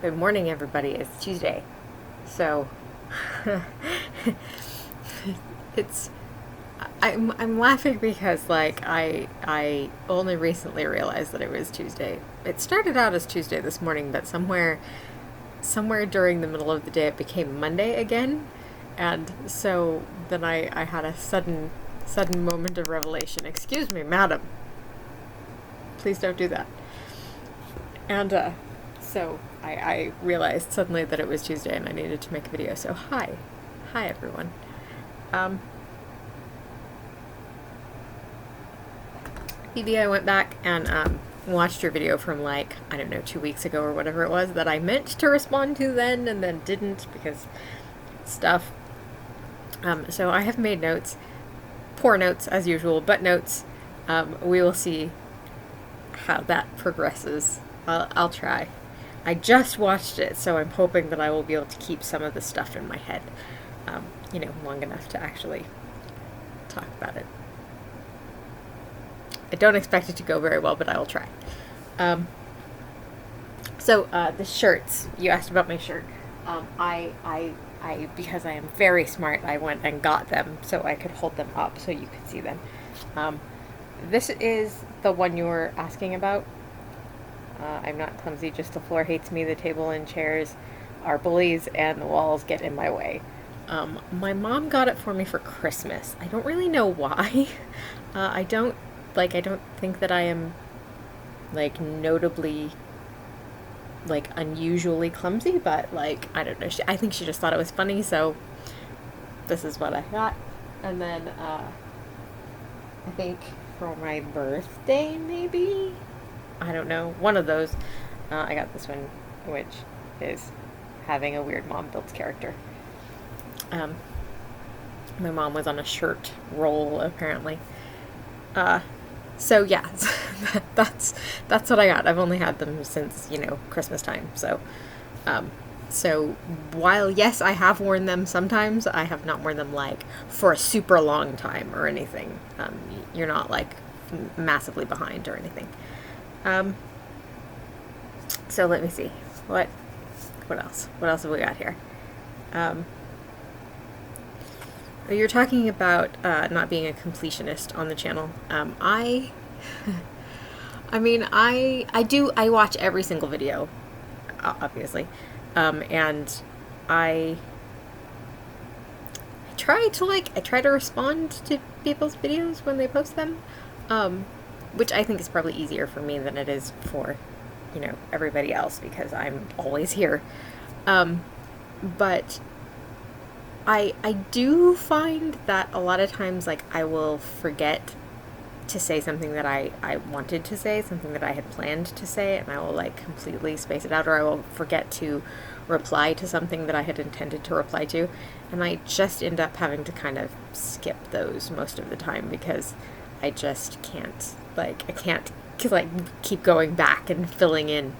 Good morning, everybody. It's Tuesday. So, it's I'm laughing because I only recently realized that it was Tuesday. It started out as Tuesday this morning, but somewhere during the middle of the day it became Monday again. And so then I had a sudden moment of revelation. Excuse me, madam. Please don't do that. And so I realized suddenly that it was Tuesday and I needed to make a video. So hi everyone. Phoebe, I went back and watched your video from I don't know, 2 weeks ago or whatever it was that I meant to respond to then and then didn't because stuff. So I have made notes, poor notes as usual, but notes. We will see how that progresses. I'll try. I just watched it, so I'm hoping that I will be able to keep some of the stuff in my head, long enough to actually talk about it. I don't expect it to go very well, but I will try. So the shirts, you asked about my shirt. I because I am very smart, I went and got them so I could hold them up so you could see them. This is the one you were asking about. I'm not clumsy, just the floor hates me, the table and chairs are bullies, and the walls get in my way. My mom got it for me for Christmas. I don't really know why. I don't think that I am, notably, unusually clumsy, but, I don't know. I think she just thought it was funny, so this is what I got. And then, I think for my birthday, maybe? I don't know. One of those. I got this one, which is having a weird mom builds character. My mom was on a shirt roll, apparently. So yeah, that's what I got. I've only had them since, Christmas time. So, so while yes, I have worn them sometimes, I have not worn them for a super long time or anything. You're not massively behind or anything. So let me see. What else? What else have we got here? You're talking about not being a completionist on the channel. I watch every single video, obviously, and I try to respond to people's videos when they post them, which I think is probably easier for me than it is for, everybody else because I'm always here. But I do find that a lot of times, I will forget to say something that I wanted to say, something that I had planned to say, and I will, completely space it out, or I will forget to reply to something that I had intended to reply to, and I just end up having to kind of skip those most of the time because I just can't, I can't, keep going back and filling in,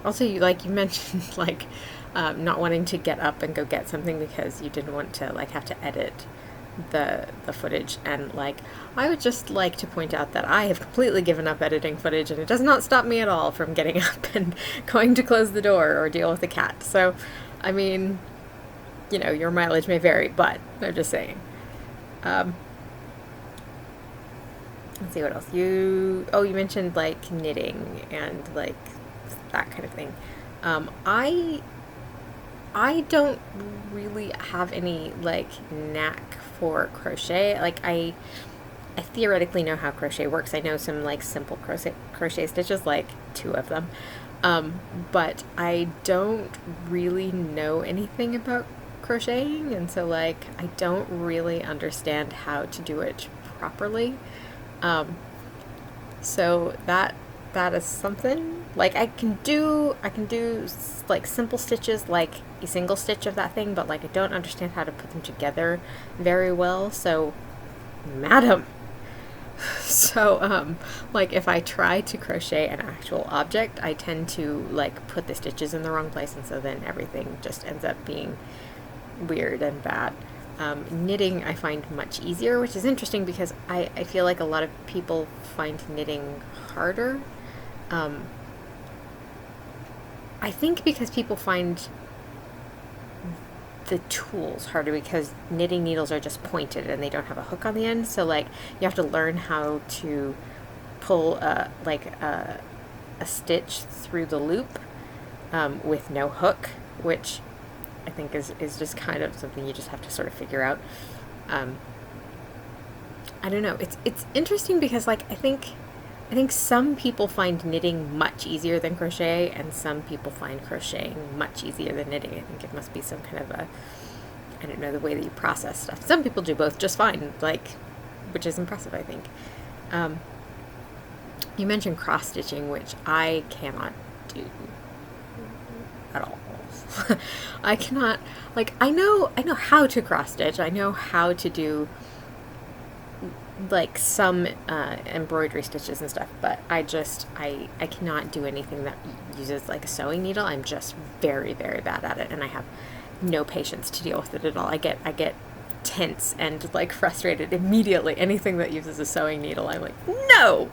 also, you mentioned, not wanting to get up and go get something because you didn't want to, have to edit the footage. And, I would just like to point out that I have completely given up editing footage, and it does not stop me at all from getting up and going to close the door or deal with the cat. So, I mean, your mileage may vary, but I'm just saying. Let's see what else. You mentioned, knitting and, that kind of thing. I don't really have any knack for crochet. I theoretically know how crochet works. I know some simple crochet stitches, 2 of them. But I don't really know anything about crocheting, and so I don't really understand how to do it properly. So that is something. I can do simple stitches, a single stitch of that thing, but I don't understand how to put them together very well. So, madam. So, if I try to crochet an actual object, I tend to put the stitches in the wrong place, and so then everything just ends up being weird and bad. Knitting I find much easier, which is interesting because I feel like a lot of people find knitting harder. I think because people find the tools harder because knitting needles are just pointed and they don't have a hook on the end. So like you have to learn how to pull a stitch through the loop with no hook, which I think is just kind of something you just have to sort of figure out. I don't know. It's interesting because like I think some people find knitting much easier than crochet, and some people find crocheting much easier than knitting. I think it must be some kind of I don't know, the way that you process stuff. Some people do both just fine, like, which is impressive, I think. You mentioned cross stitching, which I cannot do at all. I cannot, like, I know how to cross stitch. I know how to do like some embroidery stitches and stuff, but I cannot do anything that uses like a sewing needle. I'm just very, very bad at it, and I have no patience to deal with it at all. I get tense and like frustrated immediately. Anything that uses a sewing needle, I'm like, no!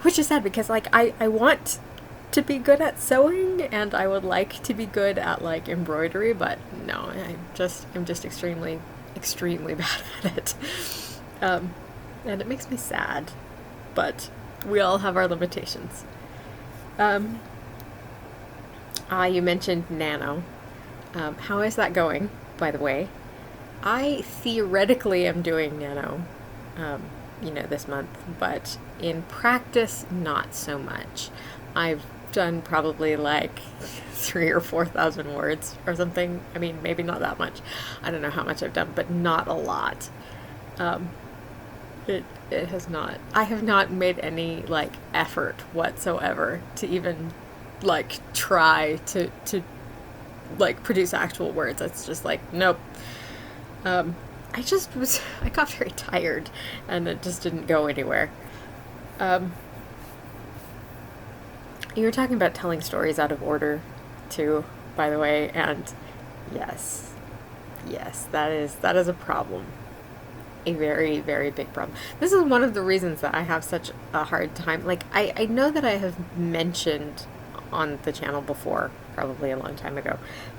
Which is sad because like I want to be good at sewing and I would like to be good at like embroidery, but no, I'm just extremely, extremely bad at it. And it makes me sad, but we all have our limitations. You mentioned Nano. How is that going, by the way? I theoretically am doing Nano, this month, but in practice, not so much. I've done probably like 3,000 or 4,000 words or something. I mean, maybe not that much. I don't know how much I've done, but not a lot. It has not. I have not made any like effort whatsoever to even like try to like produce actual words. It's just like, nope. I got very tired and it just didn't go anywhere. You were talking about telling stories out of order too, by the way, and yes, that is a problem. A very, very big problem. This is one of the reasons that I have such a hard time. Like, I know that I have mentioned on the channel before, probably a long time ago,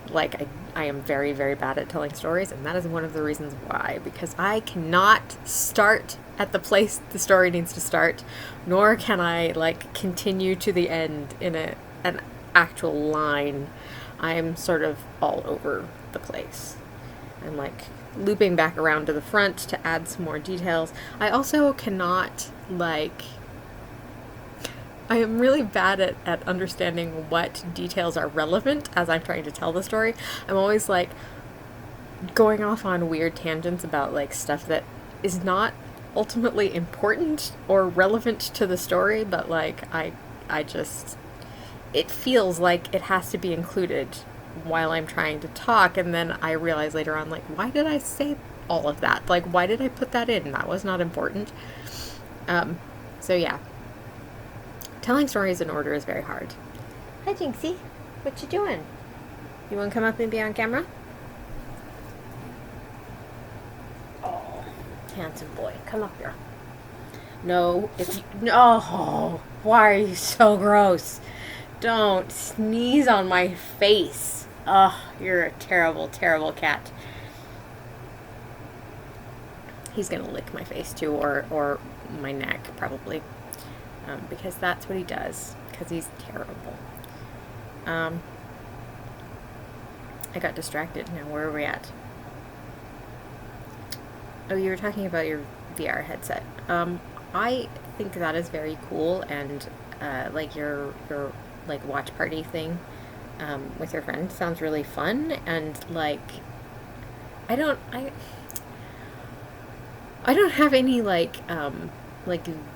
like, I am very, very bad at telling stories, and that is one of the reasons why, because I cannot start at the place the story needs to start, nor can I, like, continue to the end in an actual line. I am sort of all over the place. I'm, like, looping back around to the front to add some more details. I also cannot, like, I am really bad at understanding what details are relevant as I'm trying to tell the story. I'm always, like, going off on weird tangents about, like, stuff that is not ultimately important or relevant to the story, but, like, I just, it feels like it has to be included while I'm trying to talk, and then I realize later on, like, why did I say all of that? Like, why did I put that in? That was not important. So yeah. Telling stories in order is very hard. Hi, Jinxie. What you doing? You want to come up and be on camera? Oh, handsome boy. Come up here. No, no, why are you so gross? Don't sneeze on my face. Ugh, you're a terrible, terrible cat. He's gonna lick my face too, or my neck, probably. Because that's what he does, because he's terrible. I got distracted. Now, where are we at? Oh, you were talking about your VR headset. I think that is very cool, and like your like watch party thing with your friend sounds really fun, and like I don't have any like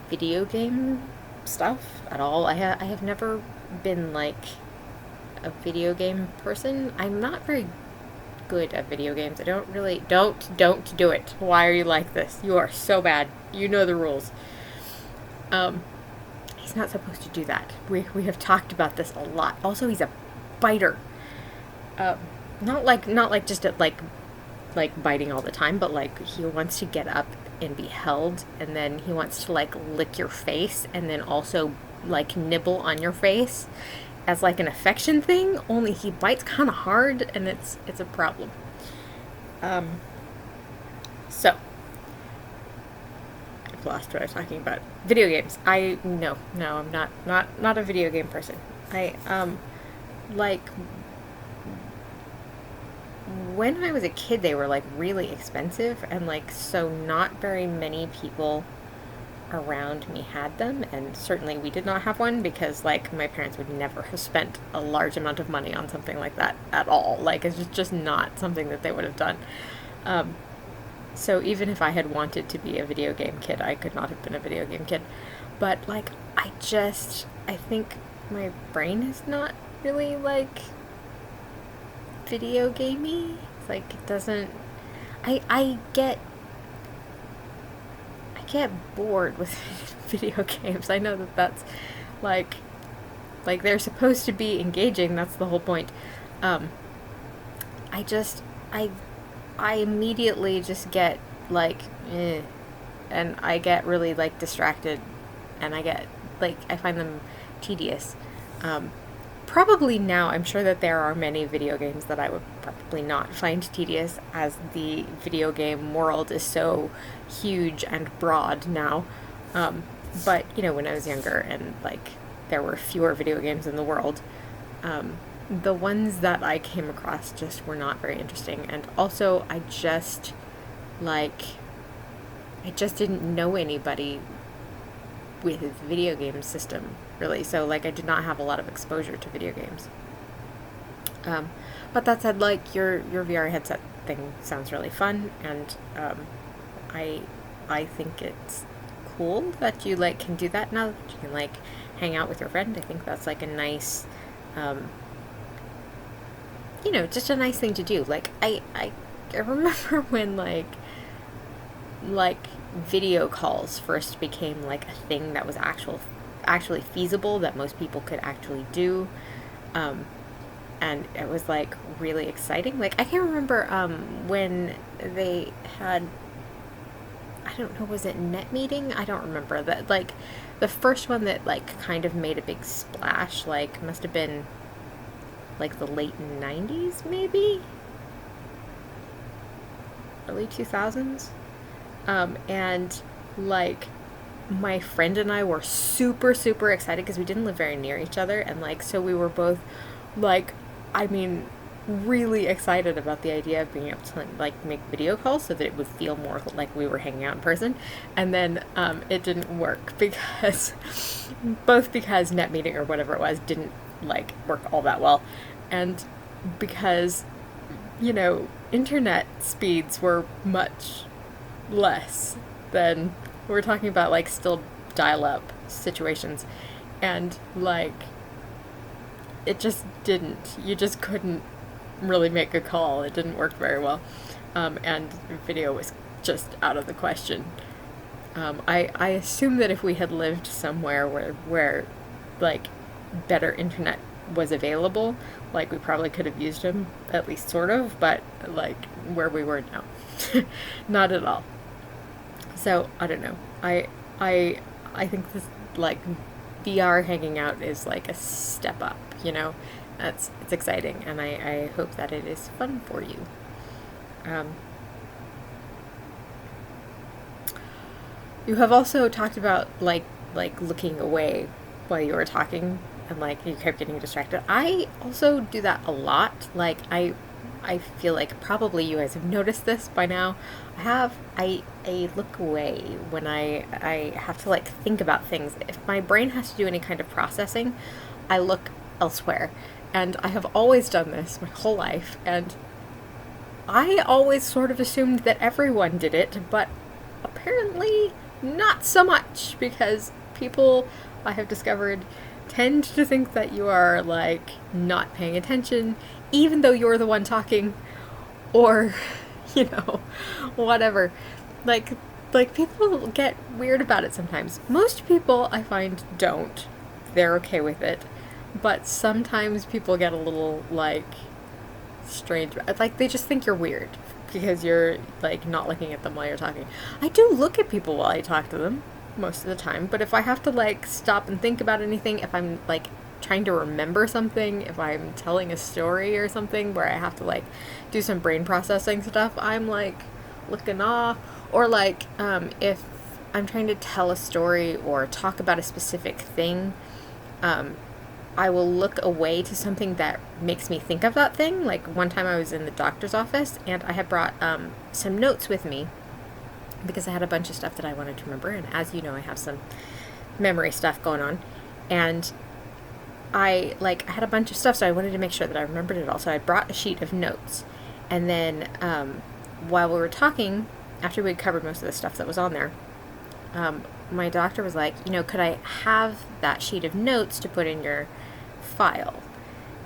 video game stuff at all. I have never been like a video game person. I'm not very good at video games. I don't really don't do it. Why are you like this? You are so bad. You know the rules. He's not supposed to do that. We have talked about this a lot. Also, he's a biter. Not like just a like like biting all the time, but like he wants to get up and be held, and then he wants to like lick your face and then also like nibble on your face as like an affection thing, only he bites kind of hard, and it's a problem. So I've lost what I was talking about. Video games. No, I'm not a video game person. Like when I was a kid, they were like really expensive, and like so not very many people around me had them, and certainly we did not have one, because like my parents would never have spent a large amount of money on something like that at all. Like it's just not something that they would have done. So even if I had wanted to be a video game kid, I could not have been a video game kid. But like I think my brain is not really like video gamey. It's like it doesn't. I get bored with video games. I know that that's like they're supposed to be engaging. That's the whole point. I immediately just get like, and I get really like distracted, and I find them tedious. Probably now, I'm sure that there are many video games that I would probably not find tedious, as the video game world is so huge and broad now. But, you know, when I was younger and, like, there were fewer video games in the world, the ones that I came across just were not very interesting. And also, I just didn't know anybody with a video game system, really. So, like, I did not have a lot of exposure to video games. But that said, like, your VR headset thing sounds really fun, and I think it's cool that you, like, can do that now, that you can, like, hang out with your friend. I think that's, like, a nice, you know, just a nice thing to do. Like, I remember when, like, video calls first became, like, a thing that was actually feasible, that most people could actually do, and it was, like, really exciting. Like, I can remember, when they had, I don't know, was it Net Meeting? I don't remember. That, like, the first one that, like, kind of made a big splash, like, must have been, like, the late 90s, maybe? Early 2000s? And, like, my friend and I were super, super excited, because we didn't live very near each other, and, like, so we were both, like, I mean, really excited about the idea of being able to, like, make video calls so that it would feel more like we were hanging out in person. And then it didn't work, because both because Net Meeting or whatever it was didn't, like, work all that well, and because, you know, internet speeds were much less than, we're talking about, like, still dial-up situations, and, like, it just didn't. You just couldn't really make a call. It didn't work very well. And video was just out of the question. I assume that if we had lived somewhere where like, better internet was available, like, we probably could have used them, at least sort of, but, like, where we were now, not at all. So, I don't know. I think this, like, VR hanging out is, like, a step up, you know? It's exciting, and I hope that it is fun for you. You have also talked about, like looking away while you were talking, and, like, you kept getting distracted. I also do that a lot. Like, I feel like probably you guys have noticed this by now. I look away when I have to, like, think about things. If my brain has to do any kind of processing, I look elsewhere. And I have always done this my whole life, and I always sort of assumed that everyone did it, but apparently not so much, because people, I have discovered, tend to think that you are, like, not paying attention, even though you're the one talking, or, you know, whatever. Like people get weird about it sometimes. Most people, I find, don't. They're okay with it. But sometimes people get a little, like, strange. Like, they just think you're weird. because you're like not looking at them while you're talking. I do look at people while I talk to them most of the time, but if I have to like stop and think about anything, if I'm like trying to remember something, if I'm telling a story or something where I have to like do some brain processing stuff, I'm like looking off. Or like if I'm trying to tell a story or talk about a specific thing, I will look away to something that makes me think of that thing. Like one time I was in the doctor's office and I had brought some notes with me because I had a bunch of stuff that I wanted to remember. And as you know, I have some memory stuff going on. And I had a bunch of stuff, so I wanted to make sure that I remembered it all. So I brought a sheet of notes. And then while we were talking, after we'd covered most of the stuff that was on there, my doctor was like, could I have that sheet of notes to put in your file?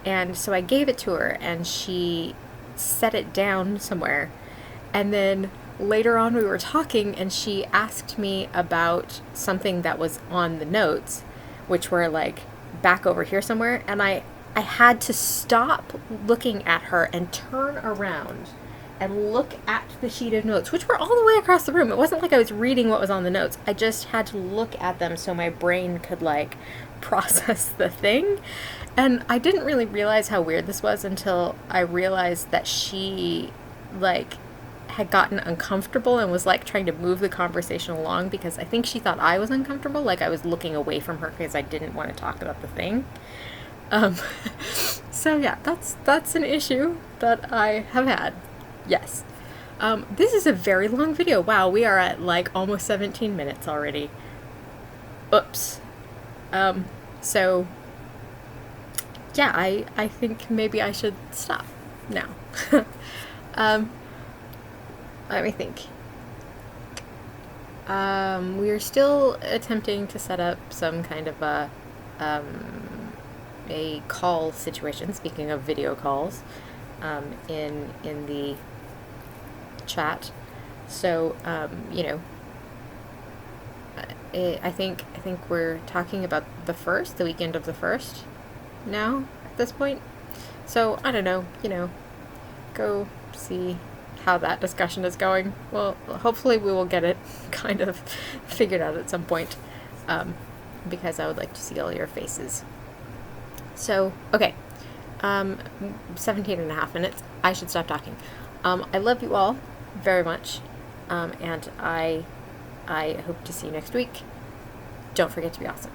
And so I gave it to her, and she set it down somewhere. And then later on we were talking, and she asked me about something that was on the notes, which were like back over here somewhere. And I had to stop looking at her and turn around and look at the sheet of notes, which were all the way across the room. It wasn't like I was reading what was on the notes. I just had to look at them so my brain could like process the thing. And I didn't really realize how weird this was until I realized that she like had gotten uncomfortable and was like trying to move the conversation along, because I think she thought I was uncomfortable, like I was looking away from her because I didn't want to talk about the thing. So yeah, that's an issue that I have had. Yes. This is a very long video. Wow, we are at like almost 17 minutes already. Oops. So yeah, I think maybe I should stop now. Let me think. We are still attempting to set up some kind of a call situation, speaking of video calls, in the chat. So, I think we're talking about the weekend of the 1st now at this point. So, I don't know, go see how that discussion is going. Well, hopefully we will get it kind of figured out at some point, because I would like to see all your faces. So, okay, 17 and a half minutes. I should stop talking. I love you all very much, and I hope to see you next week. Don't forget to be awesome.